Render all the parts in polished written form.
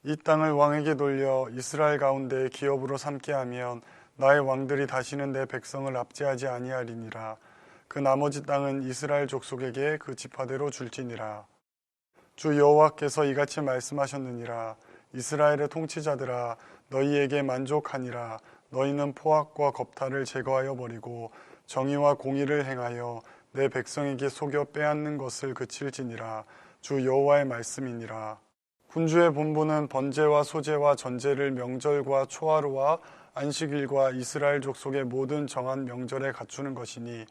이 땅을 왕에게 돌려 이스라엘 가운데 기업으로 삼게 하면 나의 왕들이 다시는 내 백성을 압제하지 아니하리니라. 그 나머지 땅은 이스라엘 족속에게 그 지파대로 줄지니라. 주 여호와께서 이같이 말씀하셨느니라. 이스라엘의 통치자들아, 너희에게 만족하니라. 너희는 포악과 겁탈을 제거하여 버리고 정의와 공의를 행하여 내 백성에게 속여 빼앗는 것을 그칠지니라. 주 여호와의 말씀이니라. 군주의 본분은 번제와 소제와 전제를 명절과 초하루와 안식일과 이스라엘 족속의 모든 정한 명절에 갖추는 것이니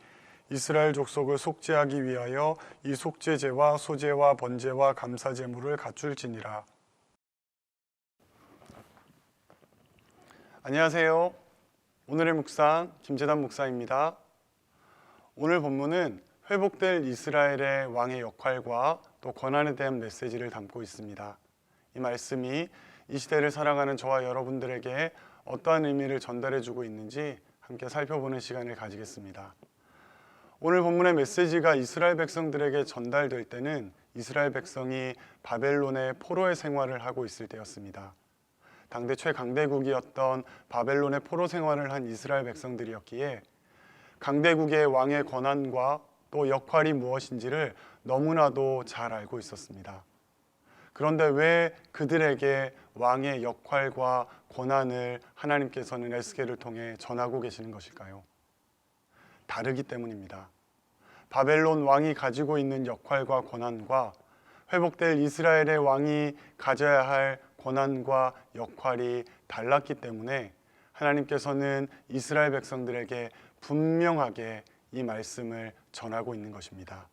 이스라엘 족속을 속죄하기 위하여 이 속죄제와 소제와 번제와 감사제물을 갖출지니라. 안녕하세요. 오늘의 묵상 김재단 목사입니다. 오늘 본문은 회복될 이스라엘의 왕의 역할과 또 권한에 대한 메시지를 담고 있습니다. 이 말씀이 이 시대를 살아가는 저와 여러분들에게 어떠한 의미를 전달해주고 있는지 함께 살펴보는 시간을 가지겠습니다. 오늘 본문의 메시지가 이스라엘 백성들에게 전달될 때는 이스라엘 백성이 바벨론의 포로의 생활을 하고 있을 때였습니다. 당대 최강대국이었던 바벨론의 포로 생활을 한 이스라엘 백성들이었기에 강대국의 왕의 권한과 또 역할이 무엇인지를 너무나도 잘 알고 있었습니다. 그런데 왜 그들에게 왕의 역할과 권한을 하나님께서는 에스겔을 통해 전하고 계시는 것일까요? 다르기 때문입니다. 바벨론 왕이 가지고 있는 역할과 권한과 회복될 이스라엘의 왕이 가져야 할 권한과 역할이 달랐기 때문에 하나님께서는 이스라엘 백성들에게 분명하게 이 말씀을 전하고 있는 것입니다.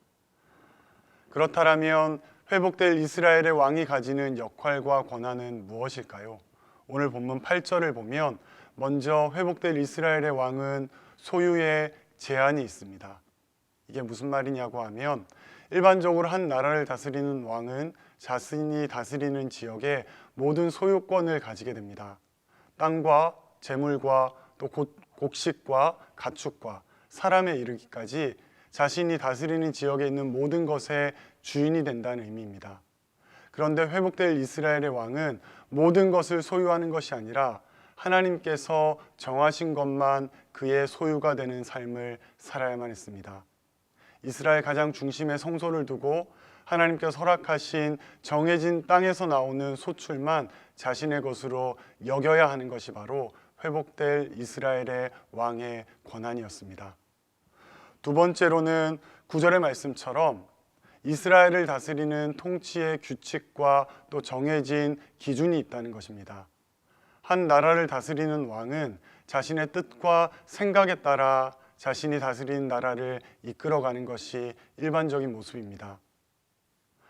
그렇다면 회복될 이스라엘의 왕이 가지는 역할과 권한은 무엇일까요? 오늘 본문 8절을 보면 먼저 회복될 이스라엘의 왕은 소유에 제한이 있습니다. 이게 무슨 말이냐고 하면 일반적으로 한 나라를 다스리는 왕은 자신이 다스리는 지역의 모든 소유권을 가지게 됩니다. 땅과 재물과 또 곡식과 가축과 사람에 이르기까지 자신이 다스리는 지역에 있는 모든 것의 주인이 된다는 의미입니다. 그런데 회복될 이스라엘의 왕은 모든 것을 소유하는 것이 아니라 하나님께서 정하신 것만 그의 소유가 되는 삶을 살아야만 했습니다. 이스라엘 가장 중심에 성소를 두고 하나님께서 허락하신 정해진 땅에서 나오는 소출만 자신의 것으로 여겨야 하는 것이 바로 회복될 이스라엘의 왕의 권한이었습니다. 두 번째로는 9절의 말씀처럼 이스라엘을 다스리는 통치의 규칙과 또 정해진 기준이 있다는 것입니다. 한 나라를 다스리는 왕은 자신의 뜻과 생각에 따라 자신이 다스리는 나라를 이끌어가는 것이 일반적인 모습입니다.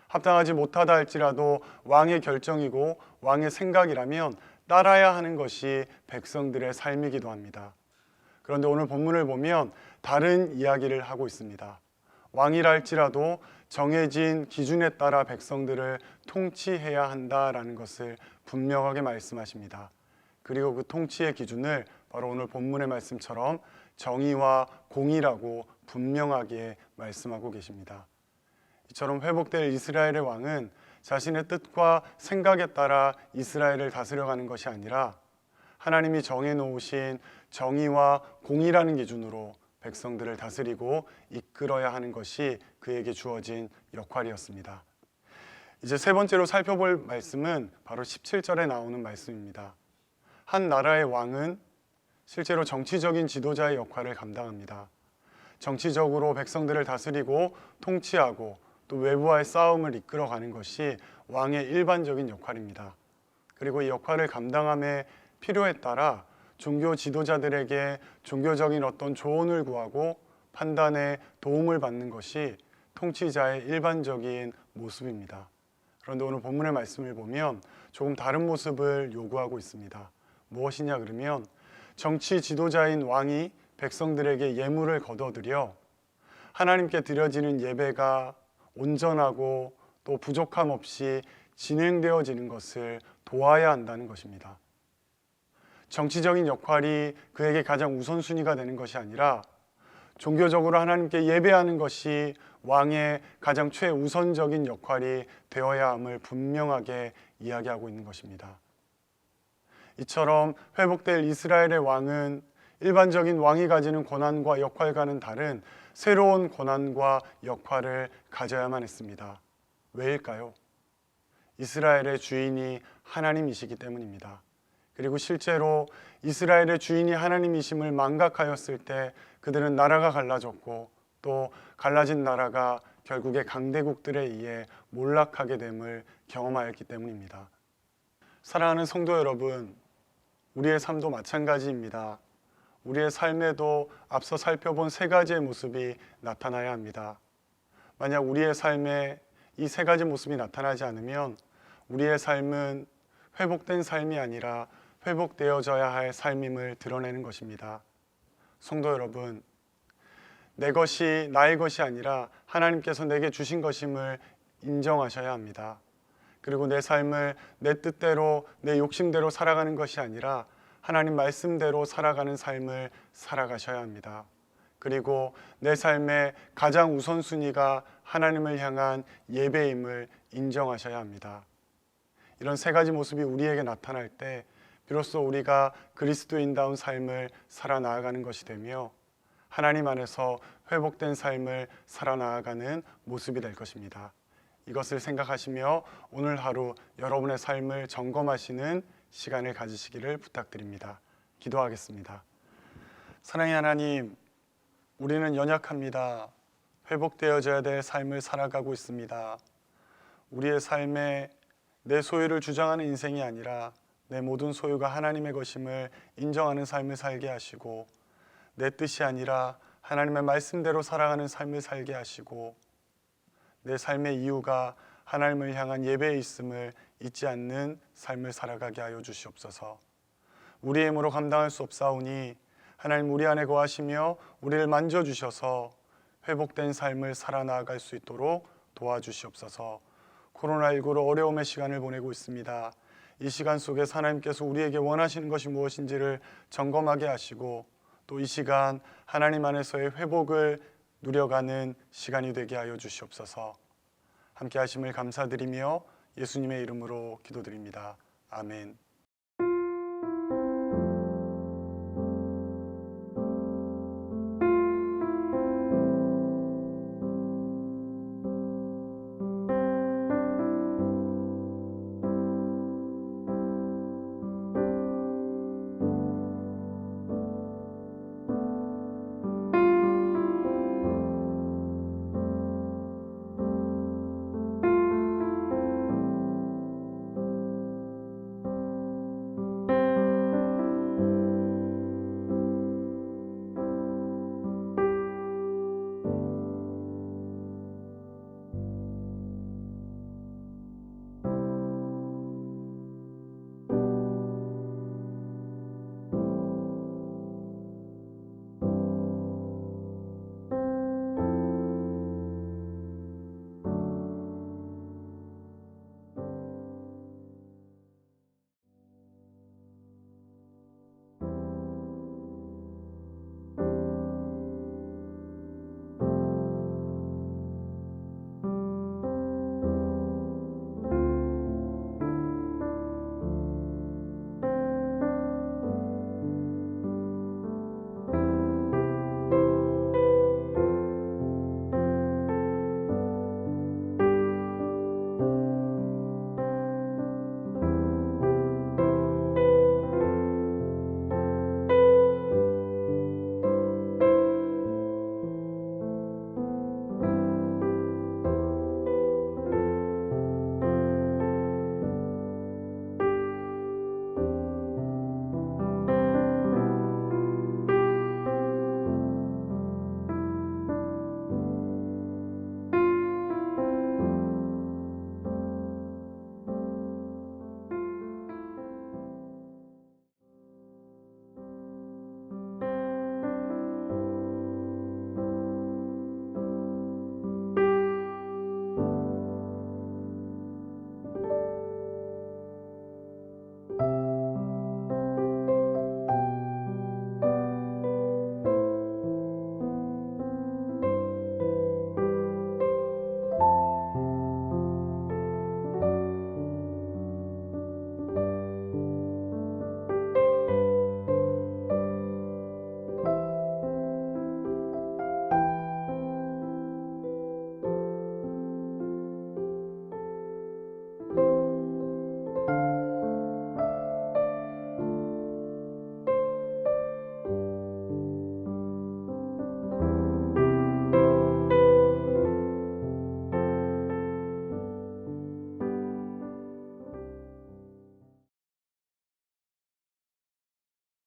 합당하지 못하다 할지라도 왕의 결정이고 왕의 생각이라면 따라야 하는 것이 백성들의 삶이기도 합니다. 그런데 오늘 본문을 보면 다른 이야기를 하고 있습니다. 왕이라 할지라도 정해진 기준에 따라 백성들을 통치해야 한다라는 것을 분명하게 말씀하십니다. 그리고 그 통치의 기준을 바로 오늘 본문의 말씀처럼 정의와 공의라고 분명하게 말씀하고 계십니다. 이처럼 회복될 이스라엘의 왕은 자신의 뜻과 생각에 따라 이스라엘을 다스려가는 것이 아니라 하나님이 정해놓으신 정의와 공의라는 기준으로 백성들을 다스리고 이끌어야 하는 것이 그에게 주어진 역할이었습니다. 이제 세 번째로 살펴볼 말씀은 바로 17절에 나오는 말씀입니다. 한 나라의 왕은 실제로 정치적인 지도자의 역할을 감당합니다. 정치적으로 백성들을 다스리고 통치하고 또 외부와의 싸움을 이끌어가는 것이 왕의 일반적인 역할입니다. 그리고 이 역할을 감당함에 필요에 따라 종교 지도자들에게 종교적인 어떤 조언을 구하고 판단에 도움을 받는 것이 통치자의 일반적인 모습입니다. 그런데 오늘 본문의 말씀을 보면 조금 다른 모습을 요구하고 있습니다. 무엇이냐 그러면 정치 지도자인 왕이 백성들에게 예물을 거둬들여 하나님께 드려지는 예배가 온전하고 또 부족함 없이 진행되어지는 것을 도와야 한다는 것입니다. 정치적인 역할이 그에게 가장 우선순위가 되는 것이 아니라 종교적으로 하나님께 예배하는 것이 왕의 가장 최우선적인 역할이 되어야 함을 분명하게 이야기하고 있는 것입니다. 이처럼 회복될 이스라엘의 왕은 일반적인 왕이 가지는 권한과 역할과는 다른 새로운 권한과 역할을 가져야만 했습니다. 왜일까요? 이스라엘의 주인이 하나님이시기 때문입니다. 그리고 실제로 이스라엘의 주인이 하나님이심을 망각하였을 때 그들은 나라가 갈라졌고 또 갈라진 나라가 결국에 강대국들에 의해 몰락하게 됨을 경험하였기 때문입니다. 사랑하는 성도 여러분, 우리의 삶도 마찬가지입니다. 우리의 삶에도 앞서 살펴본 세 가지의 모습이 나타나야 합니다. 만약 우리의 삶에 이 세 가지 모습이 나타나지 않으면 우리의 삶은 회복된 삶이 아니라 회복되어져야 할 삶임을 드러내는 것입니다. 성도 여러분, 내 것이 나의 것이 아니라 하나님께서 내게 주신 것임을 인정하셔야 합니다. 그리고 내 삶을 내 뜻대로 내 욕심대로 살아가는 것이 아니라 하나님 말씀대로 살아가는 삶을 살아가셔야 합니다. 그리고 내 삶의 가장 우선순위가 하나님을 향한 예배임을 인정하셔야 합니다. 이런 세 가지 모습이 우리에게 나타날 때 비로소 우리가 그리스도인다운 삶을 살아나가는 것이 되며 하나님 안에서 회복된 삶을 살아나가는 모습이 될 것입니다. 이것을 생각하시며 오늘 하루 여러분의 삶을 점검하시는 시간을 가지시기를 부탁드립니다. 기도하겠습니다. 사랑의 하나님, 우리는 연약합니다. 회복되어져야 될 삶을 살아가고 있습니다. 우리의 삶에 내 소유를 주장하는 인생이 아니라 내 모든 소유가 하나님의 것임을 인정하는 삶을 살게 하시고 내 뜻이 아니라 하나님의 말씀대로 살아가는 삶을 살게 하시고 내 삶의 이유가 하나님을 향한 예배에 있음을 잊지 않는 삶을 살아가게 하여 주시옵소서. 우리의 힘으로 감당할 수 없사오니 하나님 우리 안에 거하시며 우리를 만져주셔서 회복된 삶을 살아나갈 수 있도록 도와주시옵소서. 코로나19로 어려움의 시간을 보내고 있습니다. 이 시간 속에 하나님께서 우리에게 원하시는 것이 무엇인지를 점검하게 하시고 또 이 시간 하나님 안에서의 회복을 누려가는 시간이 되게 하여 주시옵소서. 함께 하심을 감사드리며 예수님의 이름으로 기도드립니다. 아멘.